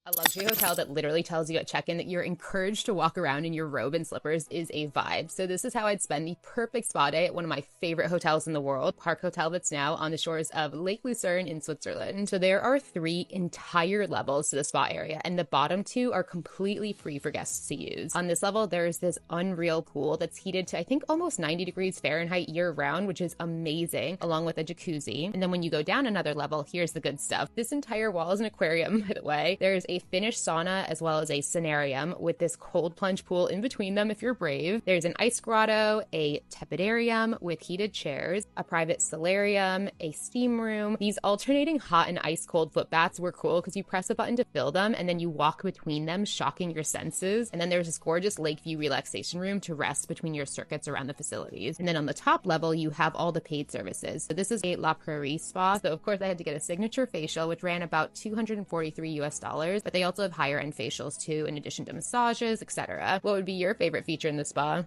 A luxury hotel that literally tells you at check-in that you're encouraged to walk around in your robe and slippers is a vibe. So this is how I'd spend the perfect spa day at one of my favorite hotels in the world, Park Hotel, that's now on the shores of Lake Lucerne in Switzerland. So there are 3 entire levels to the spa area, and the bottom 2 are completely free for guests to use. On this level, there's this unreal pool that's heated to I think almost 90 degrees Fahrenheit year-round, which is amazing, along with a jacuzzi. And then when you go down another level, here's the good stuff. This entire wall is an aquarium, by the way. There's a Finnish sauna as well as a sanarium with this cold plunge pool in between them if you're brave. There's an ice grotto, a tepidarium with heated chairs, a private solarium, a steam room. These alternating hot and ice cold foot baths were cool because you press a button to fill them and then you walk between them, shocking your senses. And then there's this gorgeous lake view relaxation room to rest between your circuits around the facilities. And then on the top level, you have all the paid services. So this is a La Prairie spa. So of course I had to get a signature facial, which ran about $243 US, but they also have higher end facials too, in addition to massages, etc. What would be your favorite feature in the spa?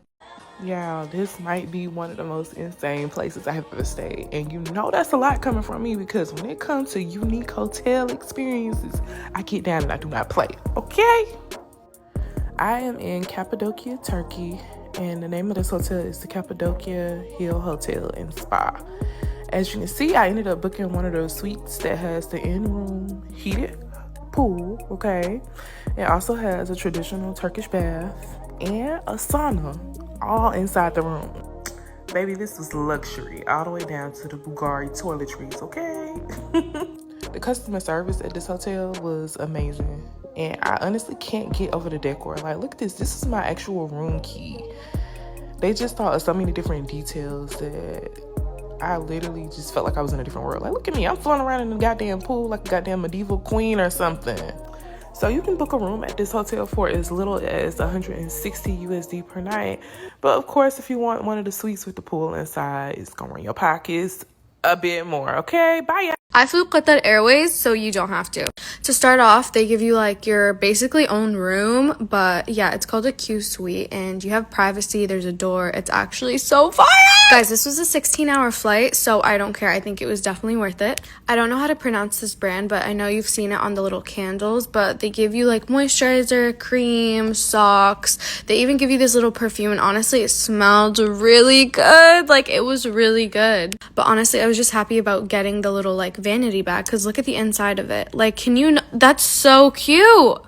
Yeah, this might be one of the most insane places I have ever stayed. And you know that's a lot coming from me because when it comes to unique hotel experiences, I get down and I do not play, okay? I am in Cappadocia, Turkey, and the name of this hotel is the Cappadocia Hill Hotel and Spa. As you can see, I ended up booking one of those suites that has the in-room heated pool, okay? It also has a traditional Turkish bath and a sauna all inside the room. Baby, this was luxury all the way down to the Bulgari toiletries, okay? The customer service at this hotel was amazing. And I honestly can't get over the decor. Like, look at this. This is my actual room key. They just thought of so many different details that I literally just felt like I was in a different world. Like, look at me. I'm floating around in the goddamn pool like a goddamn medieval queen or something. So you can book a room at this hotel for as little as 160 USD per night. But of course, if you want one of the suites with the pool inside, it's going to run your pockets a bit more. Okay, bye. I flew Qatar Airways, so you don't have to. To start off, they give you like your basically own room, but yeah, it's called a Q suite and you have privacy. There's a door. It's actually so fire! Guys, this was a 16-hour flight, so I don't care. I think it was definitely worth it. I don't know how to pronounce this brand, but I know you've seen it on the little candles, but they give you like moisturizer, cream, socks. They even give you this little perfume, and honestly, it smelled really good. Like, it was really good. But honestly, I was just happy about getting the little like vanity bag because look at the inside of it. Like, can you that's so cute.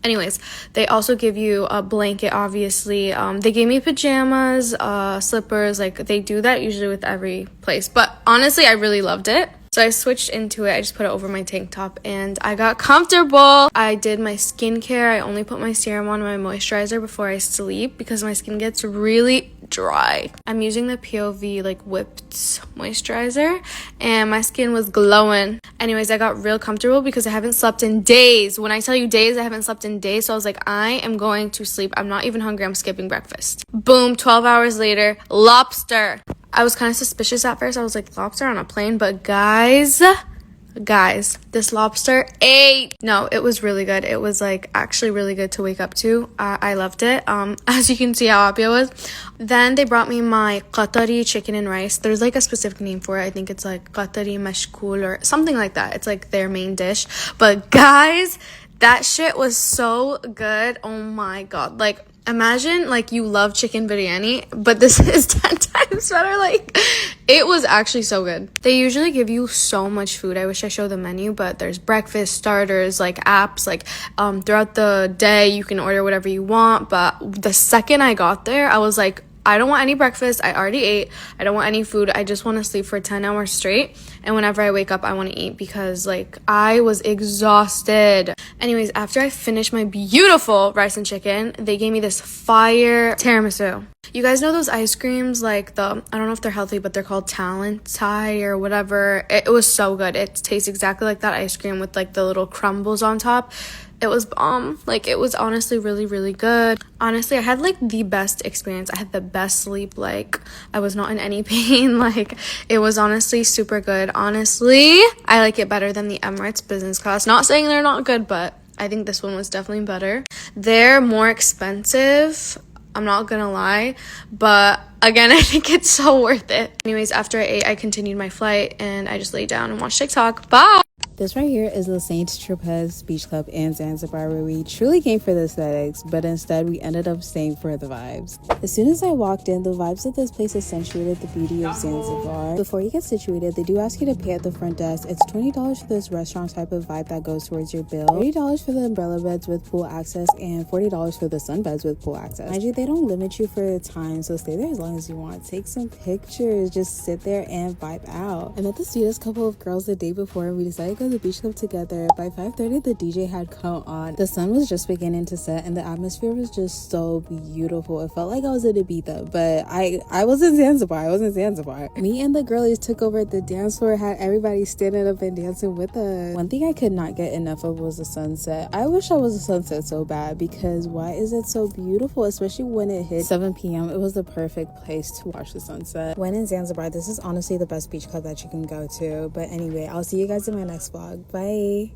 Anyways, they also give you a blanket, obviously. They gave me pajamas, slippers. Like, they do that usually with every place, but honestly, I really loved it. So I switched into it. I just put it over my tank top and I got comfortable. I did my skincare. I only put my serum on, my moisturizer before I sleep because my skin gets really dry. I'm using the POV like whipped moisturizer and my skin was glowing. Anyways, I got real comfortable because I haven't slept in days. When I tell you days, I haven't slept in days. So I was like, I am going to sleep. I'm not even hungry. I'm skipping breakfast. Boom, 12 hours later, lobster. I was kind of suspicious at first. I was like, lobster on a plane? But guys, this lobster ate. No, it was really good. It was like actually really good to wake up to. I loved it. As you can see how happy I was. Then they brought me my Qatari chicken and rice. There's like a specific name for it. I think it's like Qatari mashkool or something like that. It's like their main dish. But guys, that shit was so good. Oh my God. Like, imagine like you love chicken biryani, but this is 10 times better. Like, it was actually so good. They usually give you so much food. I wish I showed the menu, but there's breakfast, starters, like apps, like throughout the day you can order whatever you want. But the second I got there, I was like, I don't want any breakfast. I already ate. I don't want any food. I just want to sleep for 10 hours straight. And whenever I wake up, I want to eat because like I was exhausted. Anyways, after I finished my beautiful rice and chicken, they gave me this fire tiramisu. You guys know those ice creams, like I don't know if they're healthy, but they're called Talentai or whatever. It was so good. It tastes exactly like that ice cream with like the little crumbles on top. It was bomb. Like, it was honestly really, really good. Honestly, I had like the best experience. I had the best sleep. Like, I was not in any pain. Like, it was honestly super good. Honestly, I like it better than the Emirates business class. Not saying they're not good, but I think this one was definitely better. They're more expensive, I'm not gonna lie, but again, I think it's so worth it. Anyways, after I ate, I continued my flight and I just laid down and watched TikTok. Bye! This right here is the Saint Tropez Beach Club in Zanzibar, where we truly came for the aesthetics, but instead we ended up staying for the vibes. As soon as I walked in, the vibes of this place accentuated the beauty of Zanzibar. Before you get situated, they do ask you to pay at the front desk. It's $20 for this restaurant type of vibe that goes towards your bill, $30 for the umbrella beds with pool access, and $40 for the sunbeds with pool access. Mind you, they don't limit you for time, so stay there as long as you want. Take some pictures, just sit there and vibe out. I met the sweetest couple of girls the day before, and we decided to go to the beach club together. By 5:30, the DJ had come on. The sun was just beginning to set, and the atmosphere was just so beautiful. It felt like I was in Ibiza, but I was in Zanzibar. Me and the girlies took over at the dance floor, had everybody standing up and dancing with us. One thing I could not get enough of was the sunset. I wish I was a sunset so bad, because why is it so beautiful, especially when it hit 7 p.m. It was the perfect place to watch the sunset. When in Zanzibar, this is honestly the best beach club that you can go to. But anyway, I'll see you guys in my next vlog. Bye.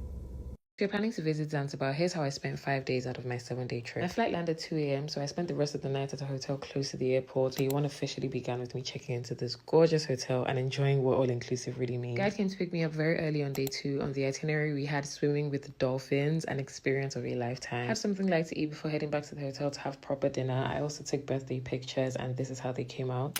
If you're planning to visit Zanzibar, here's how I spent 5 days out of my 7-day trip. My flight landed 2 a.m, so I spent the rest of the night at a hotel close to the airport. Day one officially began with me checking into this gorgeous hotel and enjoying what all-inclusive really means. Guide came to pick me up very early on day 2. On the itinerary, we had swimming with the dolphins, an experience of a lifetime. Had something light to eat before heading back to the hotel to have proper dinner. I also took birthday pictures, and this is how they came out.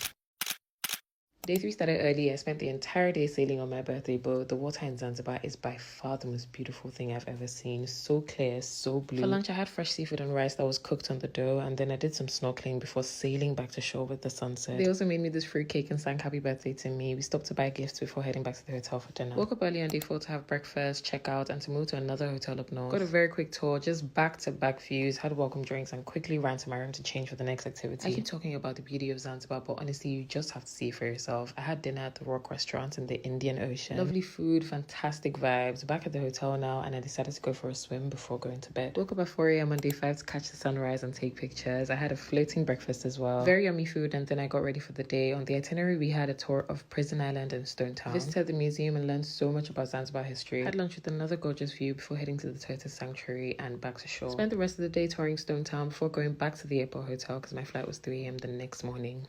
Day 3 started early. I spent the entire day sailing on my birthday boat. The water in Zanzibar is by far the most beautiful thing I've ever seen. So clear, so blue. For lunch, I had fresh seafood and rice that was cooked on the dough, and then I did some snorkeling before sailing back to shore with the sunset. They also made me this fruit cake and sang happy birthday to me. We stopped to buy gifts before heading back to the hotel for dinner. Woke up early on day 4 to have breakfast, check out, and to move to another hotel up north. Got a very quick tour, just back-to-back views, had welcome drinks, and quickly ran to my room to change for the next activity. I keep talking about the beauty of Zanzibar, but honestly, you just have to see it for yourself. I had dinner at the Rock restaurant in the Indian Ocean. Lovely food, fantastic vibes. Back at the hotel now, and I decided to go for a swim before going to bed. Woke up at 4 a.m. on day 5 to catch the sunrise and take pictures. I had a floating breakfast as well. Very yummy food, and then I got ready for the day. On the itinerary, we had a tour of Prison Island and Stone Town. Visited the museum and learned so much about Zanzibar history. Had lunch with another gorgeous view before heading to the Tortoise Sanctuary and back to shore. Spent the rest of the day touring Stone Town before going back to the airport hotel because my flight was 3 a.m. the next morning.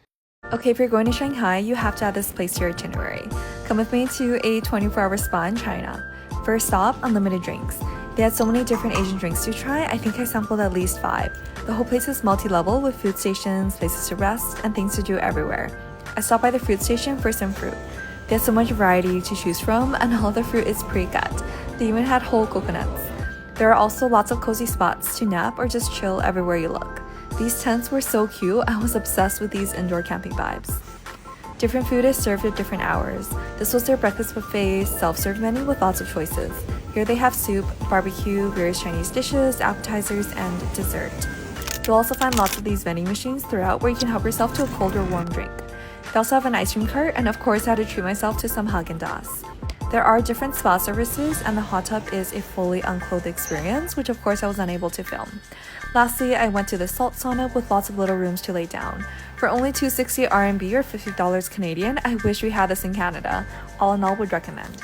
Okay, if you're going to Shanghai, you have to add this place to your itinerary. Come with me to a 24-hour spa in China. First stop, unlimited drinks. They had so many different Asian drinks to try, I think I sampled at least 5. The whole place is multi-level with food stations, places to rest, and things to do everywhere. I stopped by the fruit station for some fruit. They had so much variety to choose from, and all the fruit is pre-cut. They even had whole coconuts. There are also lots of cozy spots to nap or just chill everywhere you look. These tents were so cute. I was obsessed with these indoor camping vibes. Different food is served at different hours. This was their breakfast buffet, self-serve menu with lots of choices. Here they have soup, barbecue, various Chinese dishes, appetizers, and dessert. You'll also find lots of these vending machines throughout where you can help yourself to a cold or warm drink. They also have an ice cream cart, and of course I had to treat myself to some Haagen-Dazs. There are different spa services, and the hot tub is a fully unclothed experience, which of course I was unable to film. Lastly, I went to the salt sauna with lots of little rooms to lay down. For only $260 RMB or $50 Canadian, I wish we had this in Canada. All in all, would recommend.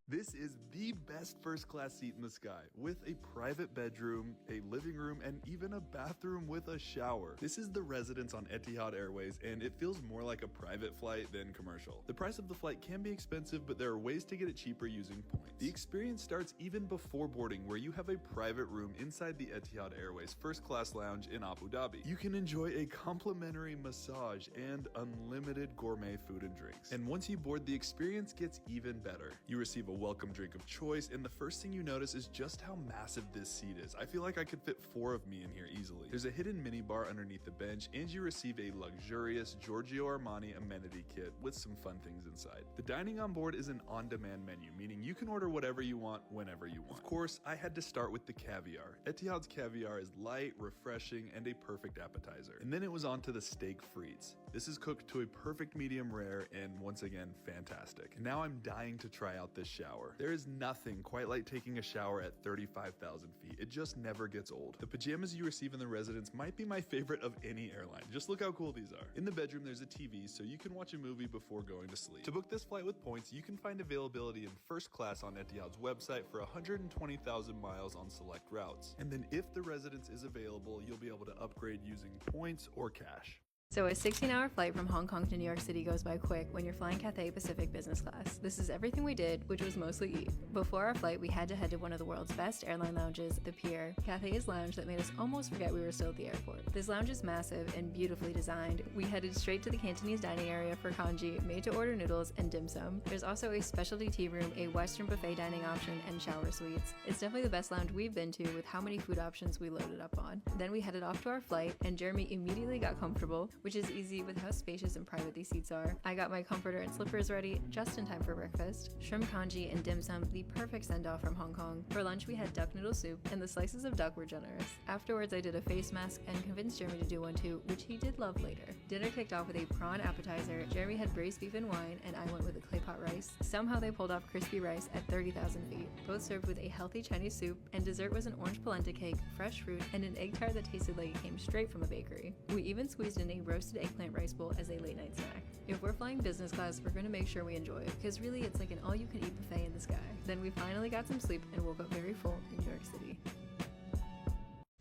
This is the best first-class seat in the sky, with a private bedroom, a living room, and even a bathroom with a shower. This is the residence on Etihad Airways, and it feels more like a private flight than commercial. The price of the flight can be expensive, but there are ways to get it cheaper using points. The experience starts even before boarding, where you have a private room inside the Etihad Airways first-class lounge in Abu Dhabi. You can enjoy a complimentary massage and unlimited gourmet food and drinks. And once you board, the experience gets even better. You receive a welcome drink of choice, and the first thing you notice is just how massive this seat is. I feel like I could fit 4 of me in here easily. There's a hidden mini bar underneath the bench, and you receive a luxurious Giorgio Armani amenity kit with some fun things inside. The dining on board is an on-demand menu, meaning you can order whatever you want whenever you want. Of course, I had to start with the caviar. Etihad's caviar is light, refreshing, and a perfect appetizer. And then it was on to the steak frites. This is cooked to a perfect medium rare and once again, fantastic. Now I'm dying to try out this shower. There is nothing quite like taking a shower at 35,000 feet. It just never gets old. The pajamas you receive in the residence might be my favorite of any airline. Just look how cool these are. In the bedroom, there's a TV so you can watch a movie before going to sleep. To book this flight with points, you can find availability in first class on Etihad's website for 120,000 miles on select routes. And then if the residence is available, you'll be able to upgrade using points or cash. So a 16-hour flight from Hong Kong to New York City goes by quick when you're flying Cathay Pacific business class. This is everything we did, which was mostly eat. Before our flight, we had to head to one of the world's best airline lounges, the Pier, Cathay's lounge that made us almost forget we were still at the airport. This lounge is massive and beautifully designed. We headed straight to the Cantonese dining area for congee, made-to-order noodles, and dim sum. There's also a specialty tea room, a Western buffet dining option, and shower suites. It's definitely the best lounge we've been to with how many food options we loaded up on. Then we headed off to our flight, and Jeremy immediately got comfortable, which is easy with how spacious and private these seats are. I got my comforter and slippers ready just in time for breakfast. Shrimp congee and dim sum, the perfect send-off from Hong Kong. For lunch we had duck noodle soup, and the slices of duck were generous. Afterwards I did a face mask and convinced Jeremy to do one too, which he did love later. Dinner kicked off with a prawn appetizer. Jeremy had braised beef and wine, and I went with a clay pot rice. Somehow they pulled off crispy rice at 30,000 feet. Both served with a healthy Chinese soup, and dessert was an orange polenta cake, fresh fruit, and an egg tart that tasted like it came straight from a bakery. We even squeezed in a roasted eggplant rice bowl as a late night snack. If we're flying business class, we're going to make sure we enjoy it, because really it's like an all-you-can-eat buffet in the sky. Then we finally got some sleep and woke up very full in New York City.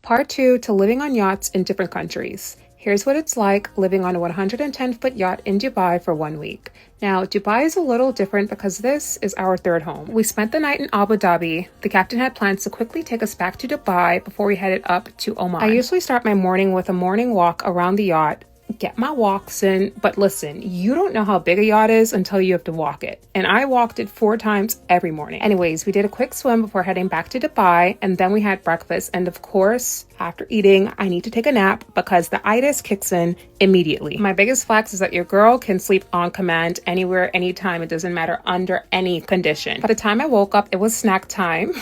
Part 2 to living on yachts in different countries. Here's what it's like living on a 110-foot yacht in Dubai for 1 week. Now, Dubai is a little different because this is our third home. We spent the night in Abu Dhabi. The captain had plans to quickly take us back to Dubai before we headed up to Oman. I usually start my morning with a morning walk around the yacht, get my walks in, but listen, you don't know how big a yacht is until you have to walk it. And I walked it 4 times every morning. Anyways, we did a quick swim before heading back to Dubai, and then we had breakfast. And of course, after eating, I need to take a nap because the itis kicks in immediately. My biggest flex is that your girl can sleep on command anywhere, anytime. It doesn't matter under any condition. By the time I woke up, it was snack time.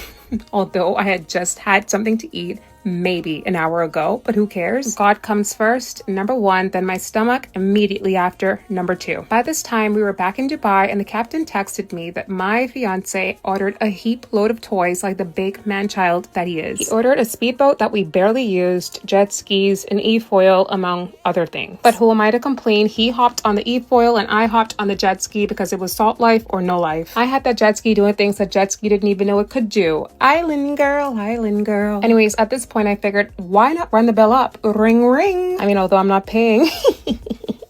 Although I had just had something to eat maybe an hour ago, but who cares? God comes first, number 1, then my stomach immediately after, number 2. By this time, we were back in Dubai, and the captain texted me that my fiance ordered a heap load of toys like the big man-child that he is. He ordered a speedboat that we barely used, jet skis, an e-foil, among other things. But who am I to complain? He hopped on the e-foil and I hopped on the jet ski because it was salt life or no life. I had that jet ski doing things that jet ski didn't even know it could do. Island girl, island girl. Anyways, at this point I figured, why not run the bill up? Ring ring. I mean, although I'm not paying.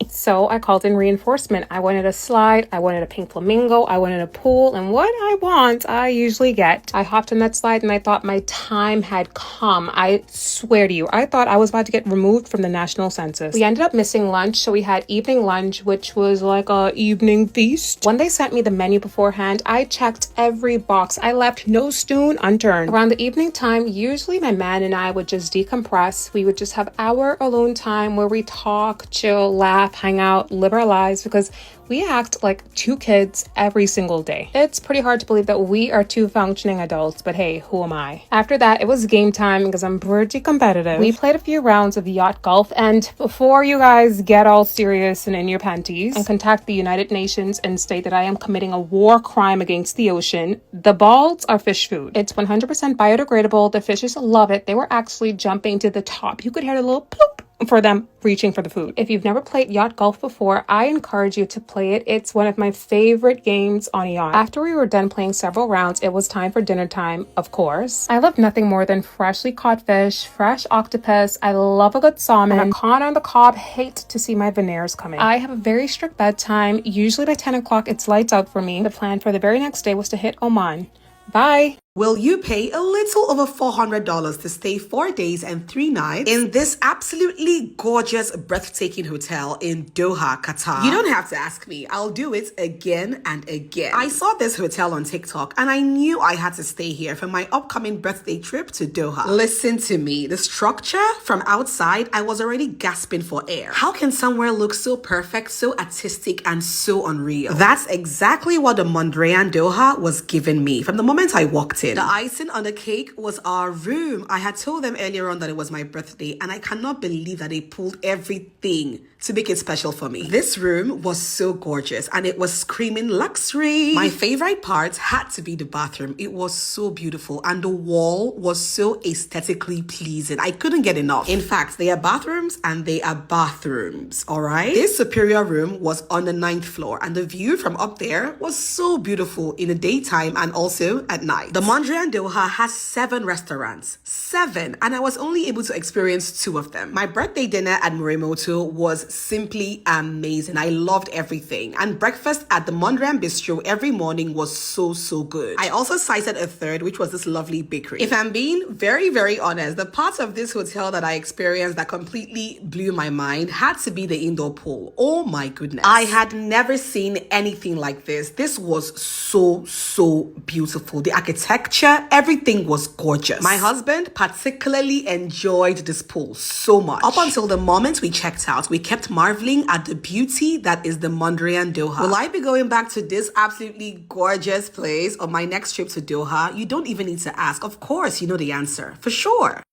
So I called in reinforcement. I wanted a slide, I wanted a pink flamingo, I wanted a pool, and what I want, I usually get. I hopped on that slide and I thought my time had come. I swear to you, I thought I was about to get removed from the national census. We ended up missing lunch, so we had evening lunch, which was like a evening feast. When they sent me the menu beforehand, I checked every box. I left no stone unturned. Around the evening time, usually my man and I would just decompress. We would just have our alone time where we talk, chill, laugh, hang out, live our lives, because we act like 2 kids every single day. It's pretty hard to believe that we are 2 functioning adults, but hey, who am I? After that, it was game time because I'm pretty competitive. We played a few rounds of yacht golf, and before you guys get all serious and in your panties and contact the United Nations and state that I am committing a war crime against the ocean, the balls are fish food. It's 100% biodegradable. The fishes love it. They were actually jumping to the top. You could hear a little ploop for them reaching for the food. If you've never played yacht golf before, I encourage you to play it. It's one of my favorite games on a yacht. After we were done playing several rounds, it was time for dinner time, of course. I love nothing more than freshly caught fish, fresh octopus. I love a good salmon. And a con on the cob, hate to see my veneers coming. I have a very strict bedtime. Usually by 10 o'clock, it's lights out for me. The plan for the very next day was to hit Oman. Bye. Will you pay a little over $400 to stay 4 days and 3 nights in this absolutely gorgeous, breathtaking hotel in Doha, Qatar? You don't have to ask me. I'll do it again and again. I saw this hotel on TikTok and I knew I had to stay here for my upcoming birthday trip to Doha. Listen to me. The structure from outside, I was already gasping for air. How can somewhere look so perfect, so artistic, and so unreal? That's exactly what the Mondrian Doha was giving me from the moment I walked in. The icing on the cake was our room. I had told them earlier on that it was my birthday, and I cannot believe that they pulled everything to make it special for me. This room was so gorgeous and it was screaming luxury. My favorite part had to be the bathroom. It was so beautiful and the wall was so aesthetically pleasing. I couldn't get enough. In fact, they are bathrooms and they are bathrooms, all right? This superior room was on the 9th floor and the view from up there was so beautiful in the daytime and also at night. The Mondrian Doha has 7 restaurants. 7. And I was only able to experience 2 of them. My birthday dinner at Morimoto was simply amazing. I loved everything. And breakfast at the Mondrian Bistro every morning was so good. I also cited a third, which was this lovely bakery. If I'm being very honest, the part of this hotel that I experienced that completely blew my mind had to be the indoor pool. Oh my goodness. I had never seen anything like this. This was so beautiful. The architecture, everything was gorgeous. My husband particularly enjoyed this pool so much. Up until the moment we checked out, we kept marveling at the beauty that is the Mondrian Doha. Will I be going back to this absolutely gorgeous place on my next trip to Doha? You don't even need to ask. Of course, you know the answer. For sure.